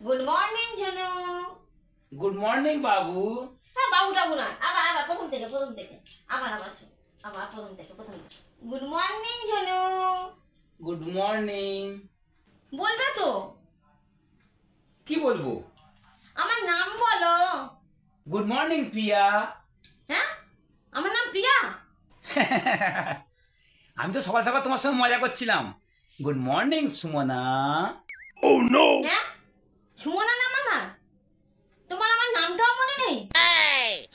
Good morning Jhonu. Good morning বাবু। হ্যাঁ বাবু টাবু না, আবার আবার প্রথম থেকে আবার আবার শোন, আবার প্রথম থেকে good morning Jhonu. Good morning. বলবে তো? কি বলবো? আমার নাম বলো। Good morning Priya. হ্যাঁ, আমার নাম প্রিয়া। আমি তো সকাল সকাল তোমার সঙ্গে মজা করছিলাম। Good morning Sumana. হ্যাঁ, সুমনা নাম আমার? তোমার আমার নামটাও মনে নেই?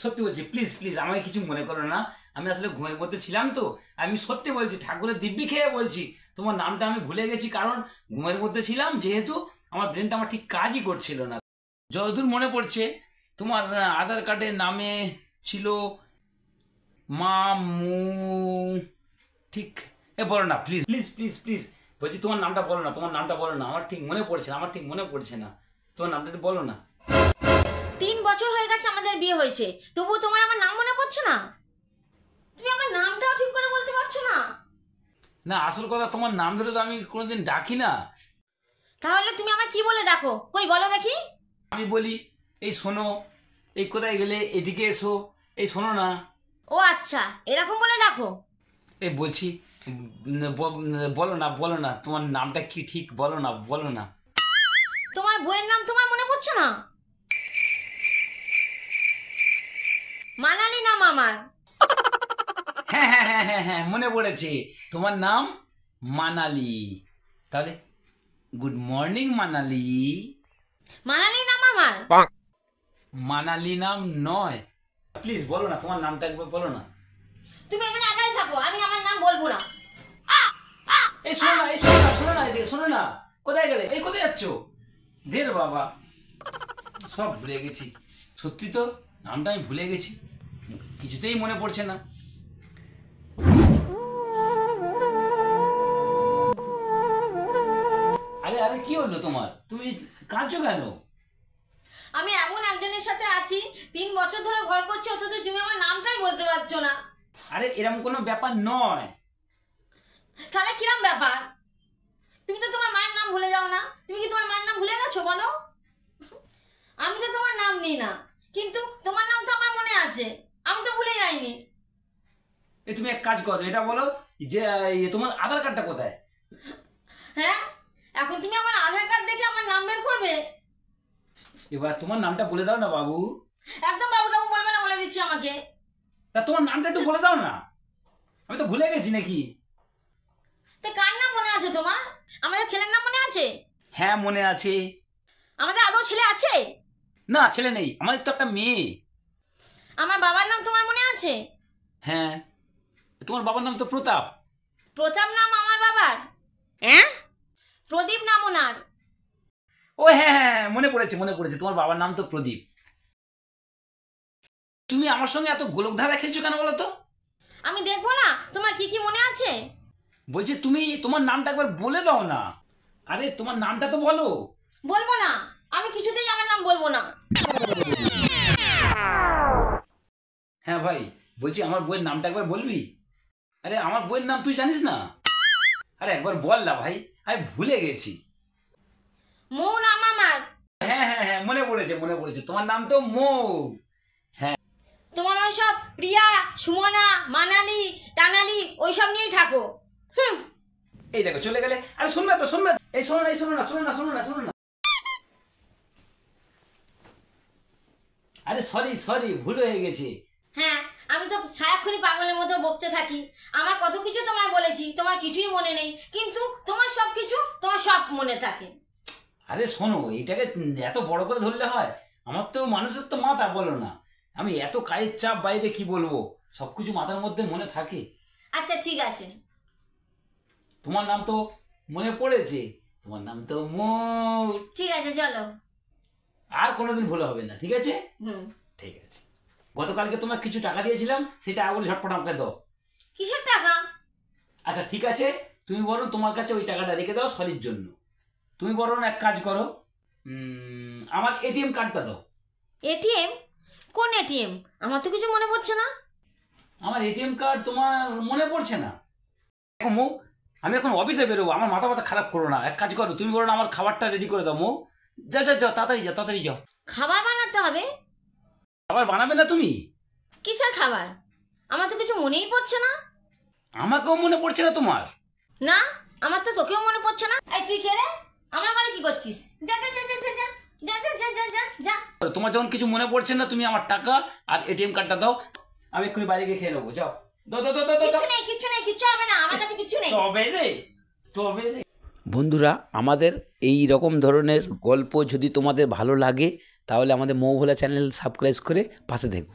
সত্যি বলছি, প্লিজ প্লিজ আমাকে কিছু মনে করো না। আমি আসলে ঘুমের মধ্যে ছিলাম তো। আমি সত্যি বলছি, ঠাকুরের দিব্যি খেয়ে বলছি, তোমার নামটা আমি ভুলে গেছি, কারণ ঘুমের মধ্যে ছিলাম যেহেতু আমার ব্রেনটা আমার ঠিক কাজই করছিল না। যতদূর মনে পড়ছে তোমার আধার কার্ডের নামে ছিল মামু। ঠিক বলো না প্লিজ প্লিজ প্লিজ প্লিজ, বলছি তোমার নামটা বলো না, তোমার নামটা বলো না, আমার ঠিক মনে পড়ছে না, তোমার নামটা একটু বলো না। 3 বছর হয়ে গেছে আমাদের বিয়ে হয়েছে, তবুও তোমার আমার নাম মনে পড়ছে না? তুমি আমার নামটাও ঠিক করে বলতে পারছো না? না, আসল কথা তোমার নাম ধরে তো আমি কোনোদিন ডাকি না। তাহলে তুমি আমার কি বলে ডাকো, কই বলো দেখি? আমি বলি, এই শোনো, এই কোথায় গেলে, এদিকে এসো, এই শোনো না। ও আচ্ছা, এরকম বলে ডাকো? এই বলছি, বলো না তোমার নামটা কি, ঠিক বলো না। তোমার বইয়ের নাম তোমার মনে পড়ছে না? মানালি নাম আমার। হ্যাঁ হ্যাঁ হ্যাঁ হ্যাঁ হ্যাঁ, মনে পড়েছে, তোমার নাম মানালি। তাহলে গুড মর্নিং মানালি। মানালি নাম আমার। মানালি নাম নয়, প্লিজ বলো না, তোমার নামটা একবার বলো না। তুমি এখানে একাই থাকো, আমি আমার নাম বলবো না। এই শোনো না এদিকে শোনো না। কোথায় গেলে, এই কোথায় যাচ্ছ? দের বাবা, সব ভুলে গেছি। সত্যি তো, নামটা আমি ভুলে গেছি, কিছুতেই মনে পড়ছে না। আরে আরে, কি হলো তোমার? তুমি কাঁদছো কেন? আমি এমন একজনের সাথে আছি, 3 বছর ধরে ঘর করছি, অথচ তুমি আমার নামটাই বলতে পারছো না। আরে এরকম কোনো ব্যাপার নয়। তাহলে কিরম ব্যাপার? তুমি তো তোমার মায়ের নাম ভুলে যাও না? তুমি কি তোমার মায়ের নাম ভুলে গেছো বলো? আমি তো তোমার নাম নিই না, কিন্তু তোমার নাম তো আমার মনে আছে, আমি তো ভুলে যাইনি। এই তুমি এক কাজ করো, এটা বলো যে তোমার আধার কার্ডটা কোথায়? হ্যাঁ, এখন তুমি আমার আধার কার্ড দেখে আমার নাম বের করবে? এবার তোমার নামটা বলে দাও না বাবু। একদম বাবু টাবু বলবে না, বলে দিচ্ছি আমাকে। তা তোমার নামটা একটু বলে দাও না, আমি তো ভুলে গেছি নাকি। তো কার নাম মনে আছে তোমার? আমাদের ছেলের নাম মনে আছে? হ্যাঁ মনে আছে। আমাদের আদৌ ছেলে আছে? না, ছেলে নেই, আমাদের তো একটা মেয়ে। আমার বাবার নাম তোমার মনে আছে? হ্যাঁ, তোমার বাবার নাম তো প্রতাপ। প্রতাপ নাম আমার বাবার? হ্যাঁ, প্রদীপ নাম ওনার। ও হ্যাঁ হ্যাঁ হ্যাঁ, মনে পড়েছে, তোমার বাবার নাম তো প্রদীপ। তুমি আমার সঙ্গে এত গোলকধারা খেলছো কেন বলো তো? আমি দেখবো না তোমার কি কি মনে আছে? বলছি তুমি তোমার নামটা একবার বলে দাও না। আরে তোমার নামটা তো বলো। বলবো না, আমি কিছুতেই আমার নাম বলবো না। হ্যাঁ ভাই, বলছি আমার বইয়ের নামটা একবার বলবি? আরে আমার বইয়ের নাম তুই জানিস না? আরে একবার বল না ভাই, আমি ভুলে গেছি। মৌ নাম আমার। হ্যাঁ হ্যাঁ হ্যাঁ, মনে পড়েছে, তোমার নাম তো মৌ। হ্যাঁ, তোমার ওইসব প্রিয়া, সুমনা, মানালি, টানালি ওইসব নিয়েই থাকো। এই দেখো চলে গেলে। আরে শুনবে তো, এই শোনো না। আরে সরি, ভুল হয়ে গেছে। হ্যাঁ, আমি তো সারাক্ষণই পাগলের মতো বকতে থাকি। আমার কত কিছু তোমায় বলেছি, তোমার কিছুই মনে নেই, কিন্তু তোমার সব কিছু, তোমার সব মনে থাকে। আরে শোনো, এইটাকে এত বড় করে ধরলে হয়? আমার তো মানুষের তো মাথা, বলো না, আমি এত কাজের চাপ বাইরে কি বলবো, সবকিছু মাথার মধ্যে মনে থাকে। আচ্ছা ঠিক আছে। তোমার নাম তো মনে পড়েছে, তোমার নাম তো মৌ। ঠিক আছে চলো। আর কোনোদিন ভুল হবে না, ঠিক আছে? হুম। ঠিক আছে। গতকালকে তোমার কিছু টাকা দিয়েছিলাম, সেই টাকাগুলো ঝটপট আমাকে দাও। কিসের টাকা? আচ্ছা ঠিক আছে, তুমি বরং তোমার কাছে ওই টাকাটা রেখে দাও সরির জন্য। তুমি বরং এক কাজ করো, আমার এটিএম কার্ডটা দাও। এটিএম? কোন এটিএম? আমার তো কিছু মনে পড়ছে না। আমার এটিএম কার্ড তোমার মনে পড়ছে না? দেখো মৌ, আমি এখন অফিসে বেরোবো, আমার মাথা খারাপ করো না। এক কাজ করো, তুমি বরং আমার খাবারটা রেডি করে দাও মৌ, যাও যাও যাও, তাড়াতাড়ি যাও, তাড়াতাড়ি যাও। খাবার বানাতে হবে? খাবার বানাবে না তুমি? কিসের খাবার? আমার তো কিছু মনেই পড়ছে না। আমাকেও মনে পড়ছে না তোমার? না, আমার তো তোকেও মনে পড়ছে না। এই তুই কে রে? আমার বাড়ি কি করছিস? যা যা যা যা যা যা যা যা যা যা যা। তোমার যখন কিছু মনে পড়ছে না, তুমি আমার টাকা আর এটিএম কার্ডটা দাও, আমি এক্ষুনি বাইরে গিয়ে খেয়ে নেবো। যাও, দাও দাও দাও দাও দাও। কিচ্ছু নেই, কিচ্ছু নেই, কিচ্ছু হবে না, আমার কাছে কিচ্ছু নেই। তবে রে, তবে রে। বন্ধুরা, আমাদের এই রকম ধরনের গল্প যদি তোমাদের ভালো লাগে তাহলে আমাদের মৌ ভোলা চ্যানেল সাবস্ক্রাইব করে পাশে থেকো।